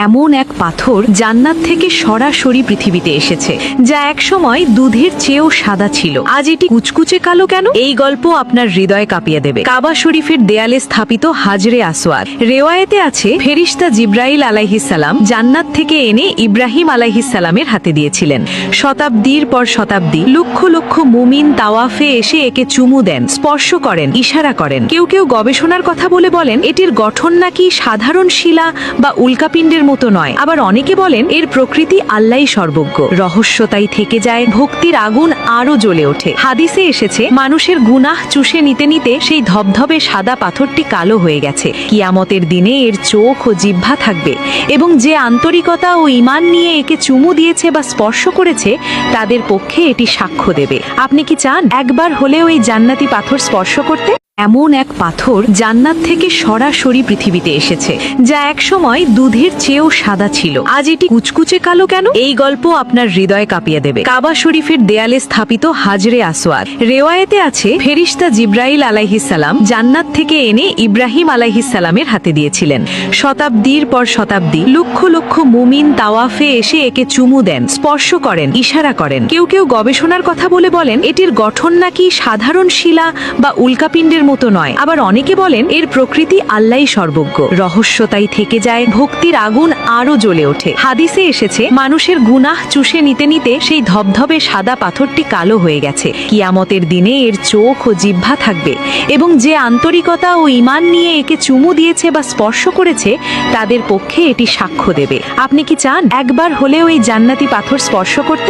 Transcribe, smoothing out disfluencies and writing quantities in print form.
এমন এক পাথর জান্নাত থেকে সরাসরি পৃথিবীতে এসেছে, যা একসময় দুধের চেয়েও সাদা ছিল। আজ এটি কুচকুচে কালো কেন? এই গল্প আপনার হৃদয় কাঁপিয়ে দেবে। কাবা শরীফের দেয়ালে স্থাপিত হাজরে আসওয়াদ। রেওয়ায়েতে আছে, ফেরেশতা জিবরাইল আলাইহিস সালাম জান্নাত থেকে এনে ইব্রাহিম আলাইহিস সালামের হাতে দিয়েছিলেন। শতাব্দীর পর শতাব্দী লক্ষ লক্ষ মুমিন তাওয়াফে এসে একে চুমু দেন, স্পর্শ করেন, ইশারা করেন। কেউ কেউ গবেষণার কথা বলে বলেন এটির গঠন নাকি সাধারণ শিলা বা উল্কাপিণ্ডের মতো নয়। আবার অনেকে বলেন এর প্রকৃতি আল্লাহই সর্বজ্ঞ। রহস্য তাই থেকে যায়, ভক্তির আগুন আরো জ্বলে ওঠে। হাদিসে এসেছে, মানুষের গুনাহ চুষে নিতে নিতে সেই ধবধবে সাদা পাথরটি কালো হয়ে গেছে। কিয়ামতের দিনে এর চোখ ও জিহ্বা থাকবে, এবং যে আন্তরিকতা ও ঈমান নিয়ে একে চুমু দিয়েছে বা স্পর্শ করেছে তাদের পক্ষে এটি সাক্ষ্য দেবে। আপনি কি চান একবার হলেও এই জান্নাতি পাথর স্পর্শ করতে? এমন এক পাথর জান্নাত থেকে সরাসরি পৃথিবীতে এসেছে, যা একসময় দুধের চেয়েও সাদা ছিল। আজ এটি কুচকুচে কালো কেন? এই গল্প আপনার হৃদয় কাঁপিয়ে দেবে। কাবা শরীফের দেয়ালে স্থাপিত হাজরে আসওয়াদ। রেওয়ায়েতে আছে, ফেরেশতা জিবরাইল আলাইহিস সালাম জান্নাত থেকে এনে ইব্রাহিম আলাইহিস সালামের হাতে দিয়েছিলেন। শতাব্দীর পর শতাব্দী লক্ষ লক্ষ মুমিন তাওয়াফে এসে একে চুমু দেন, স্পর্শ করেন, ইশারা করেন। কেউ কেউ গবেষণার কথা বলে বলেন এটির গঠন নাকি সাধারণ শিলা বা উল্কাপিণ্ডের মতো নয়। আবার অনেকে বলেন এর প্রকৃতি আল্লাহই সর্বজ্ঞ। রহস্য তাই থেকে যায়, ভক্তির আগুন আরো জ্বলে ওঠে। হাদিসে এসেছে, মানুষের গুনাহ চুষে নিতে নিতে সেই ধবধবে সাদা পাথরটি কালো হয়ে গেছে। কিয়ামতের দিনে এর চোখ ও জিহ্বা থাকবে, এবং যে আন্তরিকতা ও ঈমান নিয়ে একে চুমু দিয়েছে বা স্পর্শ করেছে তাদের পক্ষে এটি সাক্ষ্য দেবে। আপনি কি চান একবার হলেও এই জান্নাতি পাথর স্পর্শ করতে?